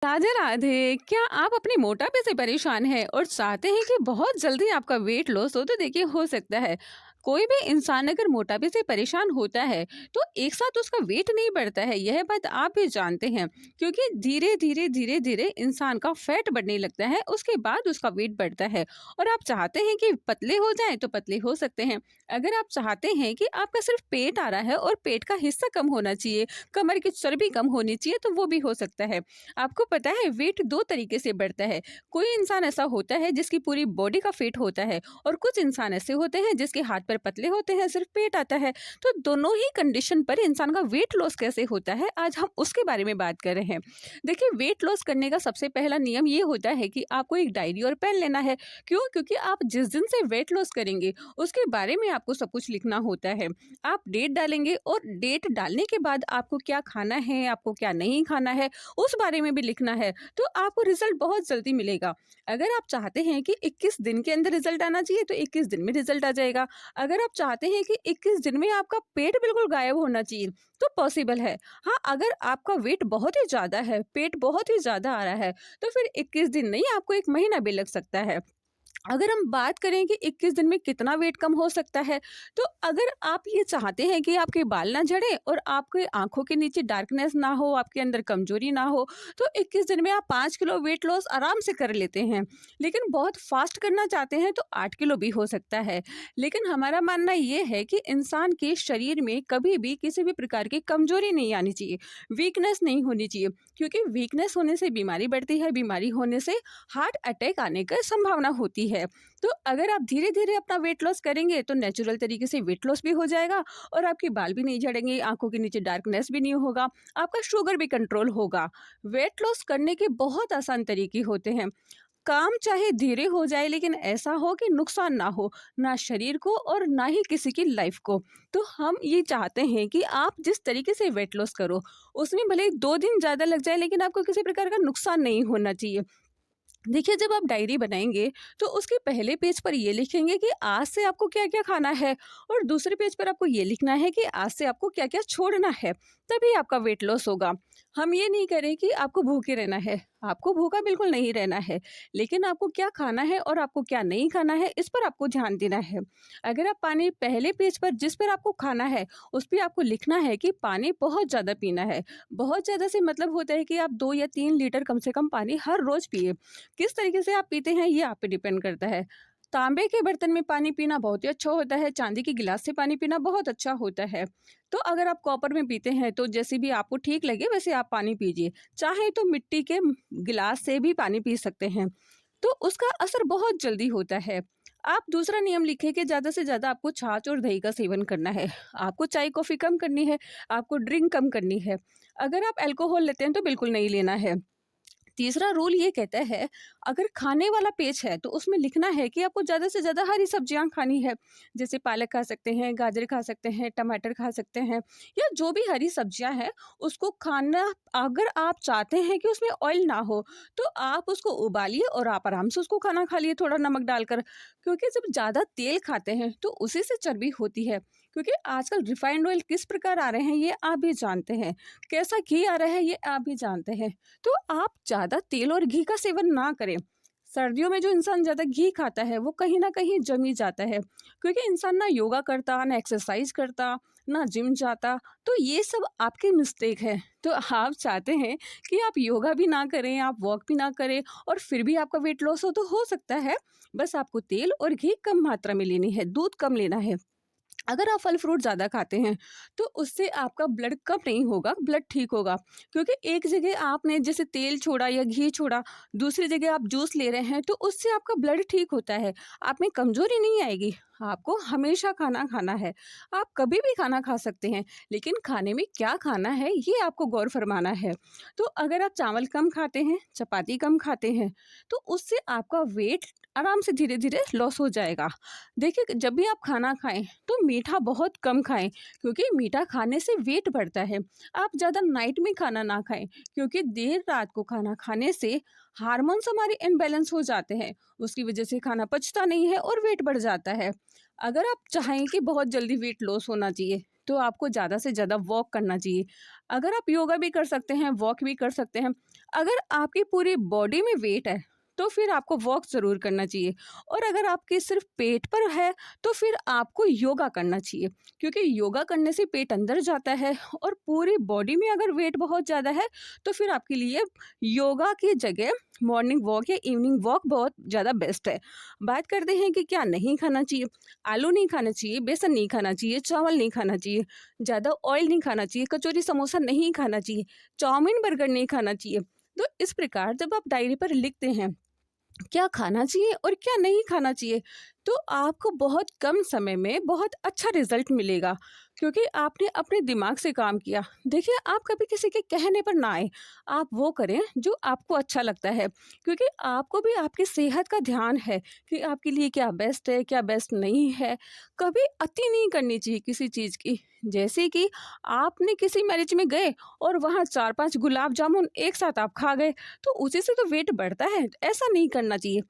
राधे राधे। क्या आप अपने मोटापे से परेशान हैं और चाहते हैं कि बहुत जल्दी आपका वेट लॉस हो? तो देखिए, हो सकता है कोई भी इंसान अगर मोटापे से परेशान होता है तो एक साथ उसका वेट नहीं बढ़ता है। यह बात आप भी जानते हैं, क्योंकि धीरे धीरे इंसान का फैट बढ़ने लगता है, उसके बाद उसका वेट बढ़ता है। और आप चाहते हैं कि पतले हो जाएं तो पतले हो सकते हैं। अगर आप चाहते हैं कि आपका सिर्फ पेट आ रहा है और पेट का हिस्सा कम होना चाहिए, कमर की चर्बी कम होनी चाहिए, तो वो भी हो सकता है। आपको पता है वेट दो तरीके से बढ़ता है। कोई इंसान ऐसा होता है जिसकी पूरी बॉडी का वेट होता है, और कुछ इंसान ऐसे होते हैं जिसके हाथ पैर पतले होते हैं, सिर्फ पेट आता है। तो दोनों ही कंडीशन पर इंसान का वेट लॉस कैसे होता है, आज हम उसके बारे में बात कर रहे हैं। देखिए, वेट लॉस करने का सबसे पहला नियम ये होता है कि आपको एक डायरी और पेन लेना है। क्यों? क्योंकि आप जिस दिन से वेट लॉस करेंगे उसके बारे में आपको सब कुछ लिखना होता है। आप डेट डालेंगे और डेट डालने के बाद आपको क्या खाना है, आपको क्या नहीं खाना है, उस बारे में भी लिखना है। तो आपको रिजल्ट बहुत जल्दी मिलेगा। अगर आप चाहते हैं कि 21 दिन के अंदर रिजल्ट आना चाहिए तो 21 दिन में रिजल्ट आ जाएगा। अगर आप चाहते हैं कि 21 दिन में आपका पेट बिल्कुल गायब होना चाहिए तो पॉसिबल है। हाँ, अगर आपका वेट बहुत ही ज़्यादा है, पेट बहुत ही ज़्यादा आ रहा है, तो फिर 21 दिन नहीं, आपको 1 महीना भी लग सकता है। अगर हम बात करें कि 21 दिन में कितना वेट कम हो सकता है, तो अगर आप ये चाहते हैं कि आपके बाल ना झड़े और आपके आंखों के नीचे डार्कनेस ना हो, आपके अंदर कमजोरी ना हो, तो 21 दिन में आप 5 किलो वेट लॉस आराम से कर लेते हैं। लेकिन बहुत फास्ट करना चाहते हैं तो 8 किलो भी हो सकता है। लेकिन हमारा मानना ये है कि इंसान के शरीर में कभी भी किसी भी प्रकार की कमजोरी नहीं आनी चाहिए, वीकनेस नहीं होनी चाहिए। क्योंकि वीकनेस होने से बीमारी बढ़ती है, बीमारी होने से हार्ट अटैक आने का संभावना होती है। तो अगर आप धीरे धीरे अपना वेट लॉस करेंगे तो नेचुरल तरीके से वेट लॉस भी हो जाएगा, और आपके बाल भी नहीं झड़ेंगे, आंखों के नीचे डार्कनेस भी नहीं होगा, आपका शुगर भी कंट्रोल होगा। वेट लॉस करने के बहुत आसान तरीके होते हैं। काम चाहे धीरे हो जाए, लेकिन ऐसा हो कि नुकसान ना हो, ना शरीर को और ना ही किसी की लाइफ को। तो हम ये चाहते हैं कि आप जिस तरीके से वेट लॉस करो, उसमें भले ही 2 दिन ज़्यादा लग जाए, लेकिन आपको किसी प्रकार का नुकसान नहीं होना चाहिए। देखिए, जब आप डायरी बनाएंगे तो उसके पहले पेज पर ये लिखेंगे कि आज से आपको क्या क्या खाना है, और दूसरे पेज पर आपको ये लिखना है कि आज से आपको क्या क्या छोड़ना है। तभी आपका वेट लॉस होगा। हम ये नहीं करें कि आपको भूखे रहना है, आपको भूखा बिल्कुल नहीं रहना है, लेकिन आपको क्या खाना है और आपको क्या नहीं खाना है, इस पर आपको ध्यान देना है। अगर आप पानी पहले पेज पर जिस पर आपको खाना है उस पर आपको लिखना है कि पानी बहुत ज़्यादा पीना है। बहुत ज़्यादा से मतलब होता है कि आप 2 या 3 लीटर कम से कम पानी हर रोज़ पिए। किस तरीके से आप पीते हैं ये आप पे डिपेंड करता है। तांबे के बर्तन में पानी पीना बहुत ही अच्छा होता है, चांदी के गिलास से पानी पीना बहुत अच्छा होता है। तो अगर आप कॉपर में पीते हैं तो जैसे भी आपको ठीक लगे वैसे आप पानी पीजिए। चाहे तो मिट्टी के गिलास से भी पानी पी सकते हैं, तो उसका असर बहुत जल्दी होता है। आप दूसरा नियम लिखें कि ज़्यादा से ज़्यादा आपको छाछ और दही का सेवन करना है। आपको चाय कॉफ़ी कम करनी है, आपको ड्रिंक कम करनी है। अगर आप अल्कोहल लेते हैं तो बिल्कुल नहीं लेना है। तीसरा रूल ये कहता है, अगर खाने वाला पेज है तो उसमें लिखना है कि आपको ज़्यादा से ज़्यादा हरी सब्जियां खानी है। जैसे पालक खा सकते हैं, गाजर खा सकते हैं, टमाटर खा सकते हैं, या जो भी हरी सब्जियां हैं उसको खाना। अगर आप चाहते हैं कि उसमें ऑयल ना हो तो आप उसको उबालिए और आप आराम से उसको खाना खा लिए, थोड़ा नमक डालकर। क्योंकि जब ज़्यादा तेल खाते हैं तो उसी से चर्बी होती है। क्योंकि आजकल रिफाइंड ऑयल किस प्रकार आ रहे हैं ये आप भी जानते हैं, कैसा घी आ रहा है ये आप भी जानते हैं। तो आप ज़्यादा तेल और घी का सेवन ना करें। सर्दियों में जो इंसान ज़्यादा घी खाता है वो कहीं ना कहीं जमी जाता है, क्योंकि इंसान ना योगा करता, ना एक्सरसाइज करता, ना जिम जाता। तो ये सब आपके मिस्टेक है। तो आप चाहते हैं कि आप योगा भी ना करें, आप वॉक भी ना करें, और फिर भी आपका वेट लॉस हो तो हो सकता है। बस आपको तेल और घी कम मात्रा में लेनी है, दूध कम लेना है। अगर आप फल फ्रूट ज़्यादा खाते हैं तो उससे आपका ब्लड कम नहीं होगा, ब्लड ठीक होगा। क्योंकि एक जगह आपने जैसे तेल छोड़ा या घी छोड़ा, दूसरी जगह आप जूस ले रहे हैं, तो उससे आपका ब्लड ठीक होता है। आप में कमजोरी नहीं आएगी। आपको हमेशा खाना खाना है, आप कभी भी खाना खा सकते हैं, लेकिन खाने में क्या खाना है ये आपको गौर फरमाना है। तो अगर आप चावल कम खाते हैं, चपाती कम खाते हैं, तो उससे आपका वेट आराम से धीरे धीरे लॉस हो जाएगा। देखिए, जब भी आप खाना खाएं तो मीठा बहुत कम खाएं, क्योंकि मीठा खाने से वेट बढ़ता है। आप ज़्यादा नाइट में खाना ना खाएं, क्योंकि देर रात को खाना खाने से हार्मोन्स हमारे इनबैलेंस हो जाते हैं, उसकी वजह से खाना पचता नहीं है और वेट बढ़ जाता है। अगर आप चाहें कि बहुत जल्दी वेट लॉस होना चाहिए तो आपको ज़्यादा से ज़्यादा वॉक करना चाहिए। अगर आप योगा भी कर सकते हैं, वॉक भी कर सकते हैं। अगर आपकी पूरी बॉडी में वेट है, तो फिर आपको वॉक ज़रूर करना चाहिए। और अगर आपके सिर्फ पेट पर है, तो फिर आपको योगा करना चाहिए, क्योंकि योगा करने से पेट अंदर जाता है। और पूरी बॉडी में अगर वेट बहुत ज़्यादा है, तो फिर आपके लिए योगा की जगह मॉर्निंग वॉक या इवनिंग वॉक बहुत ज़्यादा बेस्ट है। बात करते हैं कि क्या नहीं खाना चाहिए। आलू नहीं खाना चाहिए, बेसन नहीं खाना चाहिए, चावल नहीं खाना चाहिए, ज़्यादा ऑयल नहीं खाना चाहिए, कचौरी समोसा नहीं खाना चाहिए, चाउमीन बर्गर नहीं खाना चाहिए। तो इस प्रकार जब आप डायरी पर लिखते हैं क्या खाना चाहिए और क्या नहीं खाना चाहिए, तो आपको बहुत कम समय में बहुत अच्छा रिजल्ट मिलेगा, क्योंकि आपने अपने दिमाग से काम किया। देखिए, आप कभी किसी के कहने पर ना आए, आप वो करें जो आपको अच्छा लगता है, क्योंकि आपको भी आपकी सेहत का ध्यान है कि आपके लिए क्या बेस्ट है, क्या बेस्ट नहीं है। कभी अति नहीं करनी चाहिए किसी चीज़ की। जैसे कि आपने किसी मैरिज में गए और वहाँ 4-5 गुलाब जामुन एक साथ आप खा गए, तो उसी से तो वेट बढ़ता है, ऐसा नहीं करना चाहिए।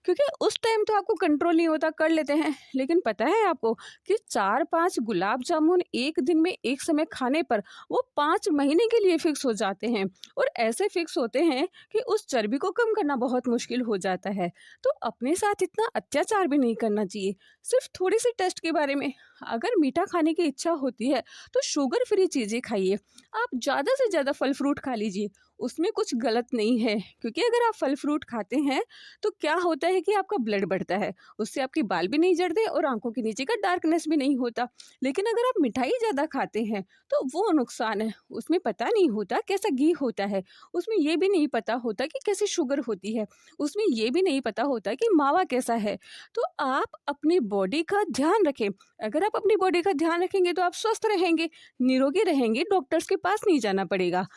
क्योंकि उस टाइम तो आपको कंट्रोल नहीं होता, कर लेते हैं, लेकिन पता है आपको कि 4-5 गुलाब जामुन एक दिन में एक समय खाने पर वो 5 महीने के लिए फिक्स हो जाते हैं। और ऐसे फिक्स होते हैं कि उस चर्बी को कम करना बहुत मुश्किल हो जाता है। तो अपने साथ इतना अत्याचार भी नहीं करना चाहिए। सिर्फ थोड़ी सी टेस्ट के बारे में, अगर मीठा खाने की इच्छा होती है तो शुगर फ्री चीज़ें खाइए। आप ज़्यादा से ज़्यादा फल फ्रूट खा लीजिए, उसमें कुछ गलत नहीं है। क्योंकि अगर आप फल फ्रूट खाते हैं, तो क्या होता है कि आपका ब्लड बढ़ता है, उससे आपके बाल भी नहीं झड़ते और आंखों के नीचे का डार्कनेस भी नहीं होता। लेकिन अगर आप मिठाई ज़्यादा खाते हैं, तो वो नुकसान है। उसमें पता नहीं होता कैसा घी होता है, उसमें ये भी नहीं पता होता कि कैसी शुगर होती है, उसमें ये भी नहीं पता होता कि मावा कैसा है। तो आप अपनी बॉडी का ध्यान रखें। अगर आप अपनी बॉडी का ध्यान रखेंगे, तो आप स्वस्थ रहेंगे, निरोगी रहेंगे, डॉक्टर्स के पास नहीं जाना पड़ेगा।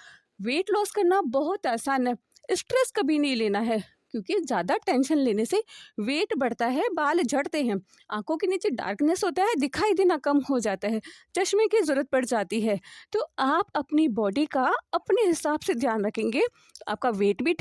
वेट लॉस करना बहुत आसान है। स्ट्रेस कभी नहीं लेना है, क्योंकि ज़्यादा टेंशन लेने से वेट बढ़ता है, बाल झड़ते हैं, आंखों के नीचे डार्कनेस होता है, दिखाई देना कम हो जाता है, चश्मे की ज़रूरत पड़ जाती है। तो आप अपनी बॉडी का अपने हिसाब से ध्यान रखेंगे, आपका वेट भी